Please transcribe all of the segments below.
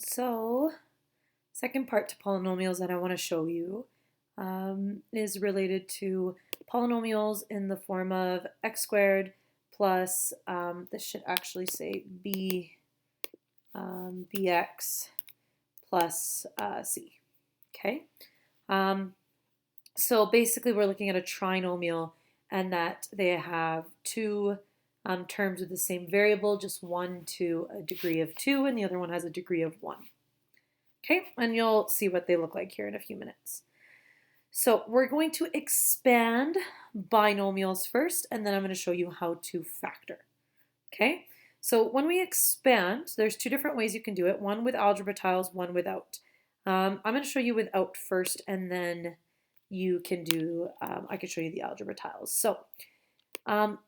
So, second part to polynomials that I want to show you is related to polynomials in the form of x squared plus, this should actually say bx plus c, okay? So basically we're looking at a trinomial and that they have two terms with the same variable, just one to a degree of 2 and the other one has a degree of 1. Okay, and you'll see what they look like here in a few minutes. So we're going to expand binomials first, and then I'm going to show you how to factor. Okay, so when we expand, there's two different ways you can do it, one with algebra tiles, one without. I'm going to show you without first, and then you can do, I could show you the algebra tiles. So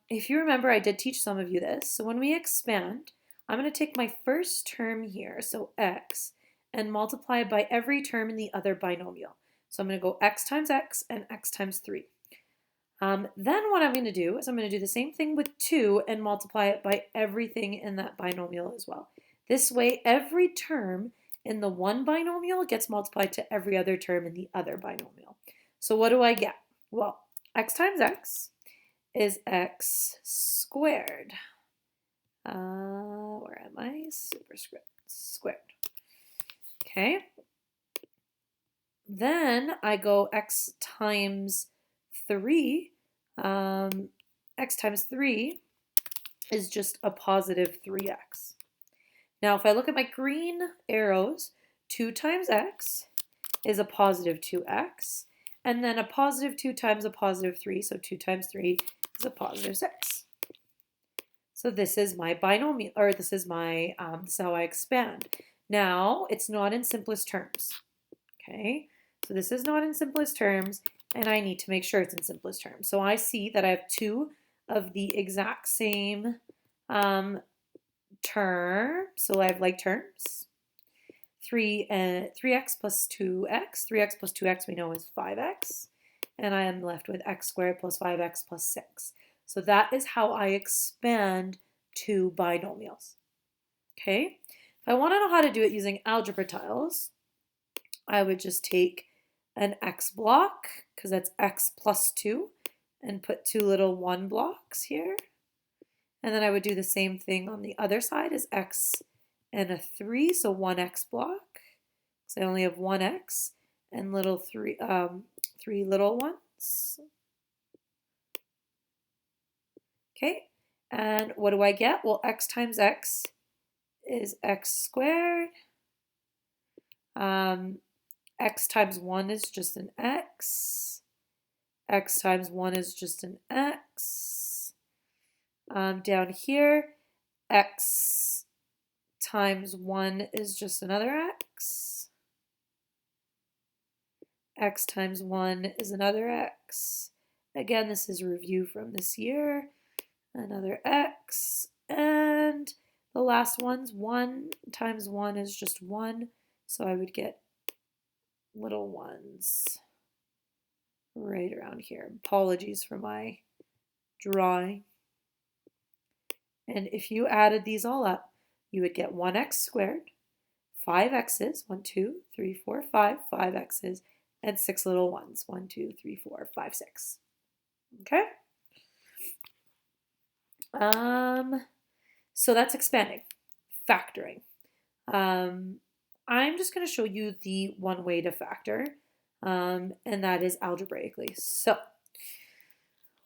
if you remember, I did teach some of you this. So when we expand, I'm going to take my first term here, so x, and multiply it by every term in the other binomial. So I'm going to go x times x and x times 3. Then what I'm going to do is I'm going to do the same thing with 2 and multiply it by everything in that binomial as well. This way, every term in the one binomial gets multiplied to every other term in the other binomial. So what do I get? Well, x times x is x squared. Where am I? Superscript squared. Okay. Then I go x times 3. X times 3 is just a positive 3x. Now if I look at my green arrows, 2 times x is a positive 2x. And then a positive 2 times a positive 3, so 2 times 3 is a positive 6. So this is my binomial, or this is my, this is how I expand. Now, it's not in simplest terms, okay? So this is not in simplest terms, and I need to make sure it's in simplest terms. So I see that I have two of the exact same term, so I have like terms. 3x plus 2x. 3x plus 2x we know is 5x. And I am left with x squared plus 5x plus 6. So that is how I expand two binomials. Okay? If I want to know how to do it using algebra tiles, I would just take an x block, because that's x plus 2, and put two little 1 blocks here. And then I would do the same thing on the other side as x and a 3, so 1x block. So I only have 1x and little three little ones. Okay, and what do I get? Well, x times x is x squared. X times 1 is just an x. X times 1 is just an x. Down here, x times 1 is just another x. X times 1 is another x. Again, this is a review from this year. Another x. And the last one's 1 times 1 is just 1. So I would get little ones right around here. Apologies for my drawing. And if you added these all up, you would get 1x squared, 5 x's, 1, 2, 3, 4, 5, 5 x's, and 6 little ones, 1, 2, 3, 4, 5, 6. Okay? So that's expanding, factoring. I'm just going to show you the one way to factor, and that is algebraically. So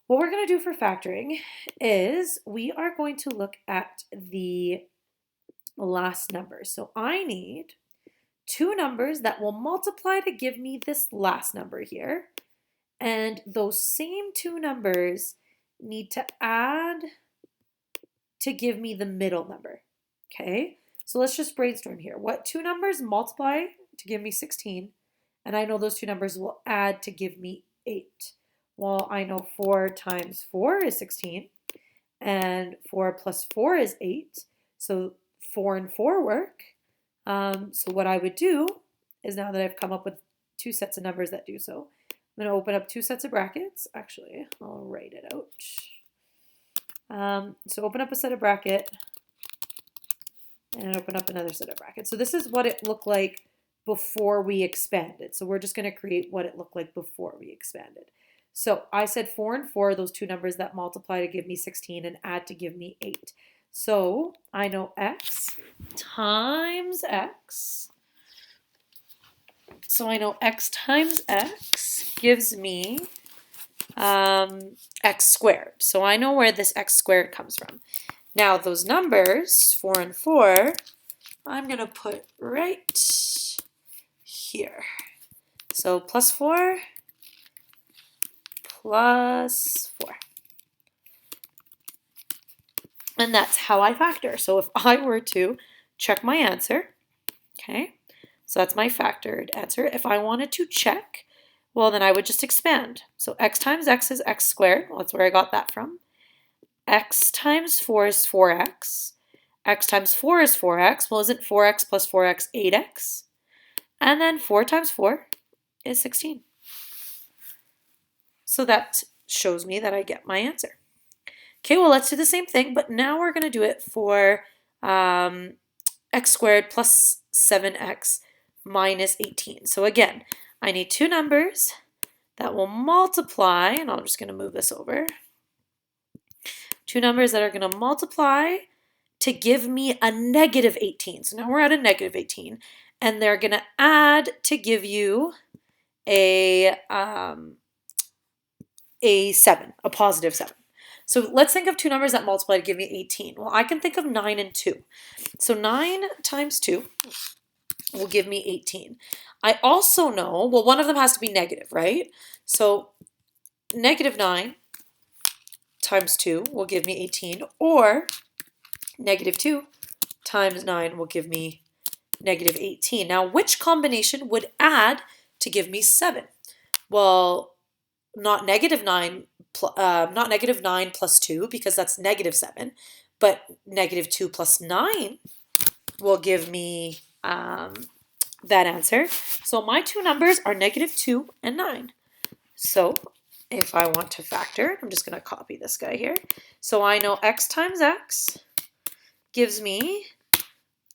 what we're going to do for factoring is we are going to look at the last number. So I need two numbers that will multiply to give me this last number here. And those same two numbers need to add to give me the middle number. Okay, so let's just brainstorm here. What two numbers multiply to give me 16? And I know those two numbers will add to give me 8. Well, I know 4 times 4 is 16, and 4 plus 4 is 8. So 4 and 4 work. So what I would do is, now that I've come up with two sets of numbers that do so, I'm going to open up two sets of brackets. Actually, I'll write it out. So open up a set of bracket. and open up another set of brackets. So this is what it looked like before we expanded. So we're just going to create what it looked like before we expanded. So I said 4 and 4 are those two numbers that multiply to give me 16 and add to give me 8. So I know x times x. So I know x times x gives me x squared. So I know where this x squared comes from. Now those numbers, 4 and 4, I'm going to put right here. So plus 4 plus 4. And that's how I factor. So if I were to check my answer, okay, so that's my factored answer. If I wanted to check, well, then I would just expand. So x times x is x squared. Well, that's where I got that from. X times 4 is 4x. X times 4 is 4x. Well, isn't 4x plus 4x 8x? And then 4 times 4 is 16. So that shows me that I get my answer. Okay, well, let's do the same thing, but now we're going to do it for x squared plus 7x minus 18. So again, I need two numbers that will multiply, and I'm just going to move this over. Two numbers that are going to multiply to give me a negative 18. So now we're at a negative 18, and they're going to add to give you a 7, a positive 7. So let's think of two numbers that multiply to give me 18. Well, I can think of 9 and 2. So 9 times 2 will give me 18. I also know, well, one of them has to be negative, right? So negative 9 times 2 will give me 18, or negative 2 times 9 will give me negative 18. Now, which combination would add to give me 7? Well, not negative 9 plus 2, because that's negative 7, but negative 2 plus 9 will give me that answer. So my two numbers are negative 2 and 9. So if I want to factor, I'm just going to copy this guy here. So I know x times x gives me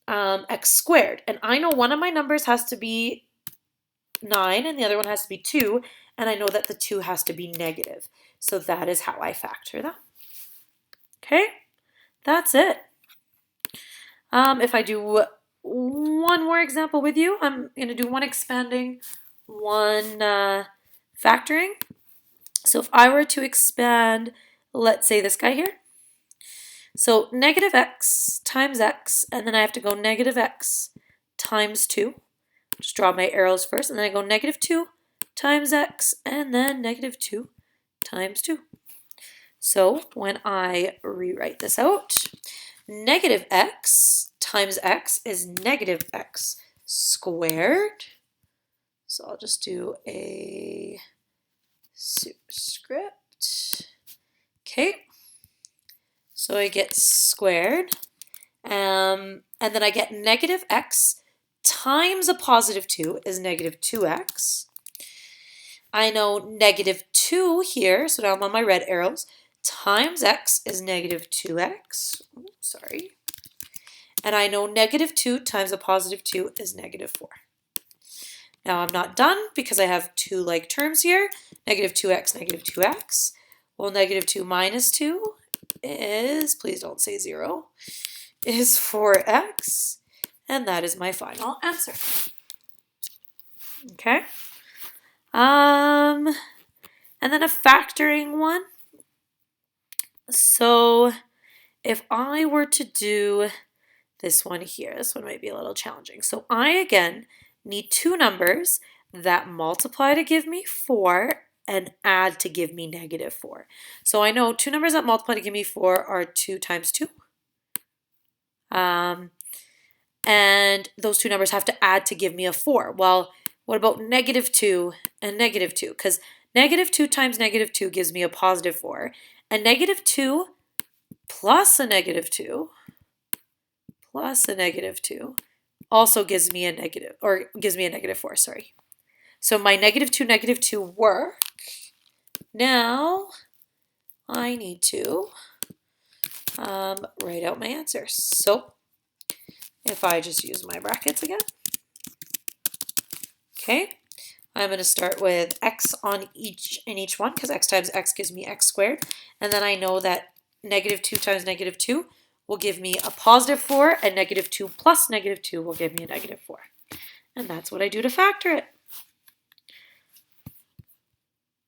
x squared. And I know one of my numbers has to be 9 and the other one has to be 2. And I know that the 2 has to be negative. So that is how I factor that. Okay, that's it. If I do one more example with you, I'm going to do one expanding, one factoring. So if I were to expand, let's say this guy here. So negative x times x, and then I have to go negative x times 2. Just draw my arrows first, and then I go negative 2 times x, and then negative 2 times 2. So when I rewrite this out, negative x times x is negative x squared. So I'll just do a superscript. Okay. So I get squared. And then I get negative x times a positive 2 is negative 2x. I know negative 2 here, so now I'm on my red arrows, times x is negative 2x. Oops, sorry. And I know negative 2 times a positive 2 is negative 4. Now I'm not done because I have two like terms here, negative 2x, negative 2x. Well, negative 2 minus 2 is, please don't say 0, is 4x. And that is my final answer. Okay. And then a factoring one. So if I were to do this one here, this one might be a little challenging. So I, again, need two numbers that multiply to give me 4 and add to give me negative 4. So I know two numbers that multiply to give me 4 are 2 times 2. And those two numbers have to add to give me a 4. Well, what about negative 2 and negative 2? Because negative 2 times negative 2 gives me a positive 4. And negative 2 plus a negative 2 plus a negative 2 also gives me a negative, or gives me a negative 4, sorry. So my negative 2 work. Now I need to write out my answers. So if I just use my brackets again. Okay, I'm going to start with x in each one, because x times x gives me x squared. And then I know that -2 times -2 will give me a +4, and -2 plus -2 will give me a -4. And that's what I do to factor it.